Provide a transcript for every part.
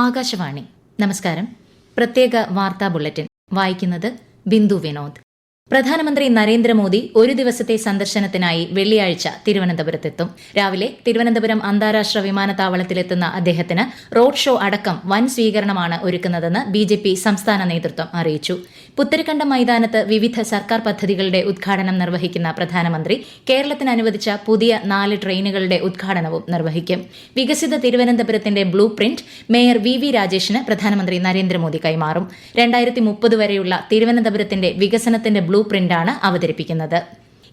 ആകാശവാണി നമസ്കാരം. പ്രത്യേക വാർത്താ ബുള്ളറ്റിൻ വായിക്കുന്നത് ബിന്ദു വിനോദ്. പ്രധാനമന്ത്രി നരേന്ദ്രമോദി ഒരു ദിവസത്തെ സന്ദർശനത്തിനായി വെള്ളിയാഴ്ച തിരുവനന്തപുരത്തെത്തും. രാവിലെ തിരുവനന്തപുരം അന്താരാഷ്ട്ര വിമാനത്താവളത്തിലെത്തുന്ന അദ്ദേഹത്തിന് റോഡ് ഷോ അടക്കം വൻ സ്വീകരണമാണ് ഒരുക്കുന്നതെന്ന് ബിജെപി സംസ്ഥാന നേതൃത്വം അറിയിച്ചു. പുത്തരിക്കണ്ടം മൈതാനത്ത് വിവിധ സർക്കാർ പദ്ധതികളുടെ ഉദ്ഘാടനം നിർവഹിക്കുന്ന പ്രധാനമന്ത്രി കേരളത്തിന് അനുവദിച്ച പുതിയ 4 ട്രെയിനുകളുടെ ഉദ്ഘാടനവും നിർവഹിക്കും. വികസിത തിരുവനന്തപുരത്തിന്റെ ബ്ലൂ പ്രിന്റ് മേയർ വി രാജേഷിന് പ്രധാനമന്ത്രി നരേന്ദ്രമോദി കൈമാറും. 2030 വരെയുള്ള തിരുവനന്തപുരത്തിന്റെ വികസനത്തിന്റെ ബ്ലൂ പ്രിന്റാണ് അവതരിപ്പിക്കുന്നത്.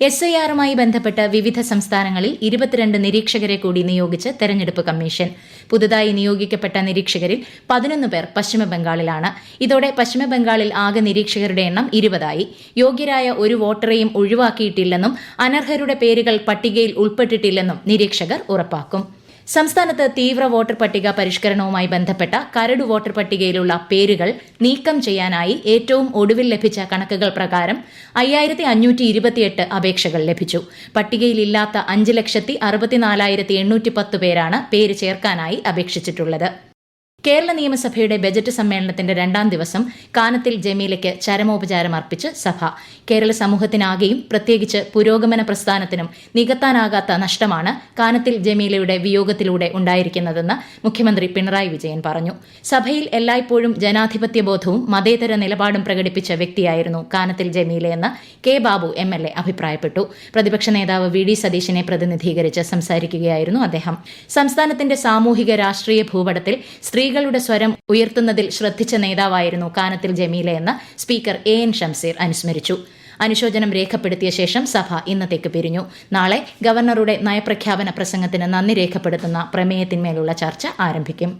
SIR-മായി ബന്ധപ്പെട്ട് വിവിധ സംസ്ഥാനങ്ങളിൽ 22 നിരീക്ഷകരെ കൂടി നിയോഗിച്ച് തെരഞ്ഞെടുപ്പ് കമ്മീഷൻ. പുതുതായി നിയോഗിക്കപ്പെട്ട നിരീക്ഷകരിൽ 11 പേർ പശ്ചിമബംഗാളിലാണ്. ഇതോടെ പശ്ചിമബംഗാളിൽ ആകെ നിരീക്ഷകരുടെ എണ്ണം 20ആയി. യോഗ്യരായ ഒരു വോട്ടറെയും ഒഴിവാക്കിയിട്ടില്ലെന്നും അനർഹരുടെ പേരുകൾ പട്ടികയിൽ ഉൾപ്പെട്ടിട്ടില്ലെന്നും നിരീക്ഷകർ ഉറപ്പാക്കും. സംസ്ഥാനത്ത് തീവ്ര വോട്ടർ പട്ടിക പരിഷ്കരണവുമായി ബന്ധപ്പെട്ട കരട് വോട്ടർ പട്ടികയിലുള്ള പേരുകൾ നീക്കം ചെയ്യാനായി ഏറ്റവും ഒടുവിൽ ലഭിച്ച കണക്കുകൾ പ്രകാരം 5528 അപേക്ഷകൾ ലഭിച്ചു. പട്ടികയിലില്ലാത്ത 5,64,810 പേരാണ് പേര് ചേർക്കാനായി അപേക്ഷിച്ചിട്ടുള്ളത്. കേരള നിയമസഭയുടെ ബജറ്റ് സമ്മേളനത്തിന്റെ 2ാം ദിവസം കാനത്തിൽ ജമീലയ്ക്ക് ചരമോപചാരം അർപ്പിച്ച് സഭ. കേരള സമൂഹത്തിനാകെയും പ്രത്യേകിച്ച് പുരോഗമന പ്രസ്ഥാനത്തിനും നികത്താനാകാത്ത നഷ്ടമാണ് കാനത്തിൽ ജമീലയുടെ വിയോഗത്തിലൂടെ ഉണ്ടായിരിക്കുന്നതെന്ന് മുഖ്യമന്ത്രി പിണറായി വിജയൻ പറഞ്ഞു. സഭയിൽ എല്ലായ്പ്പോഴും ജനാധിപത്യ ബോധവും മതേതര നിലപാടും പ്രകടിപ്പിച്ച വ്യക്തിയായിരുന്നു കാനത്തിൽ ജമീലയെന്ന് കെ ബാബു MLA അഭിപ്രായപ്പെട്ടു. പ്രതിപക്ഷ നേതാവ് VD സതീശനെ പ്രതിനിധീകരിച്ച് സംസാരിക്കുകയായിരുന്നു അദ്ദേഹം. സംസ്ഥാനത്തിന്റെ സാമൂഹിക രാഷ്ട്രീയ ഭൂപടത്തിൽ സ്ത്രീകളുടെ സ്വരം ഉയർത്തുന്നതിൽ ശ്രദ്ധിച്ച നേതാവായിരുന്നു കാനത്തിൽ ജമീലയെന്ന് സ്പീക്കർ AN ഷംസീർ അനുസ്മരിച്ചു. അനുശോചനം രേഖപ്പെടുത്തിയ ശേഷം സഭ ഇന്നത്തേക്ക് പിരിഞ്ഞു. നാളെ ഗവർണറുടെ നയപ്രഖ്യാപന പ്രസംഗത്തിന് നന്ദി രേഖപ്പെടുത്തുന്ന പ്രമേയത്തിന്മേലുള്ള ചർച്ച ആരംഭിക്കും.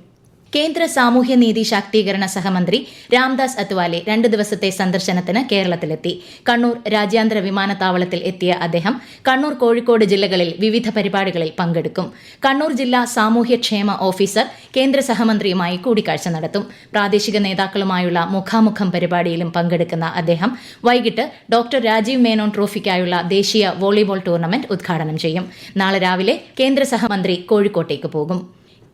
കേന്ദ്ര സാമൂഹ്യനീതി ശാക്തീകരണ സഹമന്ത്രി രാംദാസ് അത്വാലെ 2 ദിവസത്തെ സന്ദർശനത്തിന് കേരളത്തിലെത്തി. കണ്ണൂർ രാജ്യാന്തര വിമാനത്താവളത്തിൽ എത്തിയ അദ്ദേഹം കണ്ണൂർ, കോഴിക്കോട് ജില്ലകളിൽ വിവിധ പരിപാടികളിൽ പങ്കെടുക്കും. കണ്ണൂർ ജില്ലാ സാമൂഹ്യക്ഷേമ ഓഫീസർ കേന്ദ്ര സഹമന്ത്രിയുമായി കൂടിക്കാഴ്ച നടത്തും. പ്രാദേശിക നേതാക്കളുമായുള്ള മുഖാമുഖം പരിപാടിയിലും പങ്കെടുക്കുന്ന അദ്ദേഹം വൈകിട്ട് ഡോക്ടർ രാജീവ് മേനോൻ ട്രോഫിക്കായുള്ള ദേശീയ വോളിബോൾ ടൂർണമെന്റ് ഉദ്ഘാടനം ചെയ്യും. നാളെ രാവിലെ കേന്ദ്ര സഹമന്ത്രി കോഴിക്കോട്ടേക്ക് പോകും.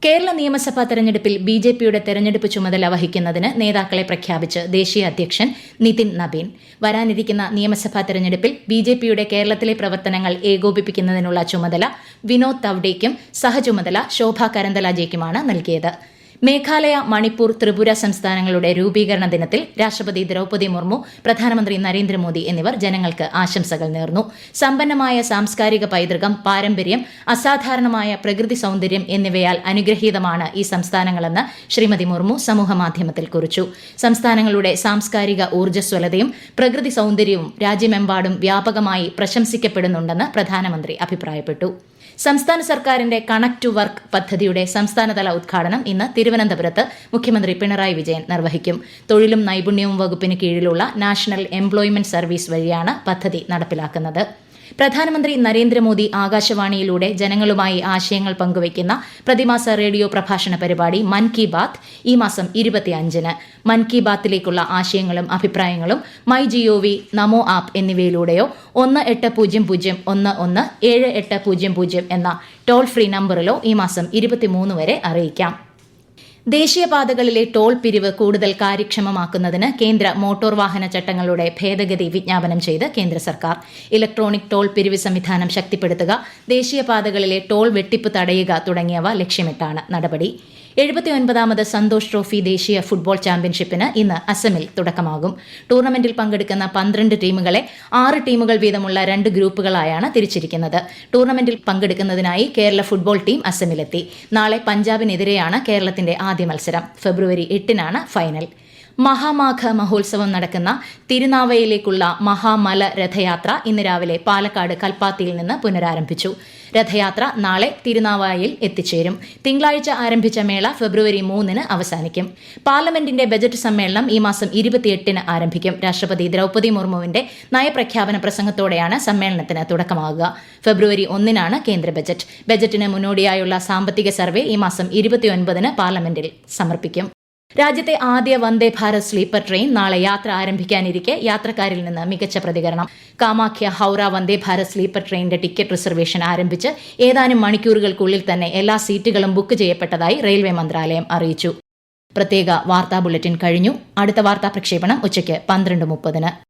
കേരള നിയമസഭാ തെരഞ്ഞെടുപ്പിൽ BJPയുടെ തെരഞ്ഞെടുപ്പ് ചുമതല വഹിക്കുന്നതിന് നേതാക്കളെ പ്രഖ്യാപിച്ച് ദേശീയ അധ്യക്ഷൻ നിതിൻ നബീൻ. വരാനിരിക്കുന്ന നിയമസഭാ തെരഞ്ഞെടുപ്പിൽ BJPയുടെ കേരളത്തിലെ പ്രവർത്തനങ്ങൾ ഏകോപിപ്പിക്കുന്നതിനുള്ള ചുമതല വിനോദ് തവ്ഡേക്കും സഹചുമതല ശോഭ കരന്തലാജയ്ക്കുമാണ് നൽകിയത്. മേഘാലയ, മണിപ്പൂർ, ത്രിപുര സംസ്ഥാനങ്ങളുടെ രൂപീകരണ ദിനത്തിൽ രാഷ്ട്രപതി ദ്രൌപദി മുർമു, പ്രധാനമന്ത്രി നരേന്ദ്രമോദി എന്നിവർ ജനങ്ങൾക്ക് ആശംസകൾ നേർന്നു. സമ്പന്നമായ സാംസ്കാരിക പൈതൃകം, പാരമ്പര്യം, അസാധാരണമായ പ്രകൃതി സൌന്ദര്യം എന്നിവയാൽ അനുഗ്രഹീതമാണ് ഈ സംസ്ഥാനങ്ങളെന്ന് ശ്രീമതി മുർമു സമൂഹമാധ്യമത്തിൽ കുറിച്ചു. സംസ്ഥാനങ്ങളുടെ സാംസ്കാരിക ഊർജ്ജസ്വലതയും പ്രകൃതി സൌന്ദര്യവും രാജ്യമെമ്പാടും വ്യാപകമായി പ്രശംസിക്കപ്പെടുന്നുണ്ടെന്ന് പ്രധാനമന്ത്രി അഭിപ്രായപ്പെട്ടു. സംസ്ഥാന സർക്കാരിന്റെ കണക്ട് ടു വർക്ക് പദ്ധതിയുടെ സംസ്ഥാനതല ഉദ്ഘാടനം ഇന്ന് തിരുവനന്തപുരത്ത് മുഖ്യമന്ത്രി പിണറായി വിജയൻ നിർവഹിക്കും. തൊഴിലും നൈപുണ്യവും വകുപ്പിന് കീഴിലുള്ള നാഷണൽ എംപ്ലോയ്മെന്റ് സർവീസ് വഴിയാണ് പദ്ധതി നടപ്പിലാക്കുന്നത്. പ്രധാനമന്ത്രി നരേന്ദ്രമോദി ആകാശവാണിയിലൂടെ ജനങ്ങളുമായി ആശയങ്ങൾ പങ്കുവയ്ക്കുന്ന പ്രതിമാസ റേഡിയോ പ്രഭാഷണ പരിപാടി മൻ കി ബാത്ത് ഈ മാസം 25-ന്. മൻ കി ബാത്തിലേക്കുള്ള ആശയങ്ങളും അഭിപ്രായങ്ങളും MyGov, നമോ ആപ്പ് എന്നിവയിലൂടെയോ 1800117800 എന്ന ടോൾ ഫ്രീ നമ്പറിലോ ഈ മാസം 23 വരെ അറിയിക്കാം. ദേശീയപാതകളിലെ ടോൾ പിരിവ് കൂടുതൽ കാര്യക്ഷമമാക്കുന്നതിന് കേന്ദ്ര മോട്ടോർ വാഹന ചട്ടങ്ങളുടെ ഭേദഗതി വിജ്ഞാപനം ചെയ്ത് കേന്ദ്ര സർക്കാർ. ഇലക്ട്രോണിക് ടോൾ പിരിവ് സംവിധാനം ശക്തിപ്പെടുത്തുക, ദേശീയപാതകളിലെ ടോൾ വെട്ടിപ്പ് തടയുക തുടങ്ങിയവ ലക്ഷ്യമിട്ടാണ് നടപടി. 79ാമത് സന്തോഷ് ട്രോഫി ദേശീയ ഫുട്ബോൾ ചാമ്പ്യൻഷിപ്പിന് ഇന്ന് അസമിൽ തുടക്കമാകും. ടൂർണമെന്റിൽ പങ്കെടുക്കുന്ന 12 ടീമുകളെ 6 ടീമുകൾ വീതമുള്ള 2 ഗ്രൂപ്പുകളായാണ് തിരിച്ചിരിക്കുന്നത്. ടൂർണമെന്റിൽ പങ്കെടുക്കുന്നതിനായി കേരള ഫുട്ബോൾ ടീം അസമിലെത്തി. നാളെ പഞ്ചാബിനെതിരെയാണ് കേരളത്തിന്റെ ആദ്യ മത്സരം. ഫെബ്രുവരി 8-നാണ് ഫൈനൽ. മഹാമാഘ മഹോത്സവം നടക്കുന്ന തിരുനാവയിലേക്കുള്ള മഹാമല രഥയാത്ര ഇന്ന് രാവിലെ പാലക്കാട് കൽപ്പാത്തിയിൽ നിന്ന് പുനരാരംഭിച്ചു. രഥയാത്ര നാളെ തിരുനാവായിൽ എത്തിച്ചേരും. തിങ്കളാഴ്ച ആരംഭിച്ച മേള ഫെബ്രുവരി 3-ന് അവസാനിക്കും. പാർലമെന്റിന്റെ ബജറ്റ് സമ്മേളനം ഈ മാസം 28-ന് ആരംഭിക്കും. രാഷ്ട്രപതി ദ്രൌപദി മുർമുവിന്റെ നയപ്രഖ്യാപന പ്രസംഗത്തോടെയാണ് സമ്മേളനത്തിന് തുടക്കമാകുക. ഫെബ്രുവരി 1-നാണ് കേന്ദ്ര ബജറ്റ്. ബജറ്റിന് മുന്നോടിയായുള്ള സാമ്പത്തിക സർവേ ഈ മാസം 29-ന് പാർലമെന്റിൽ സമർപ്പിക്കും. രാജ്യത്തെ ആദ്യ വന്ദേ ഭാരത് സ്ലീപ്പർ ട്രെയിൻ നാളെ യാത്ര ആരംഭിക്കാനിരിക്കെ യാത്രക്കാരിൽ നിന്ന് മികച്ച പ്രതികരണം. കാമാഖ്യ ഹൌറ വന്ദേ ഭാരത് സ്ലീപ്പർ ട്രെയിനിന്റെ ടിക്കറ്റ് റിസർവേഷൻ ആരംഭിച്ച് ഏതാനും മണിക്കൂറുകൾക്കുള്ളിൽ തന്നെ എല്ലാ സീറ്റുകളും ബുക്ക് ചെയ്യപ്പെട്ടതായി റെയിൽവേ മന്ത്രാലയം അറിയിച്ചു. പ്രത്യേക വാർത്താ ബുള്ളറ്റിൻ കഴിഞ്ഞു. അടുത്ത വാർത്താ പ്രക്ഷേപണം ഉച്ചയ്ക്ക് 12:30.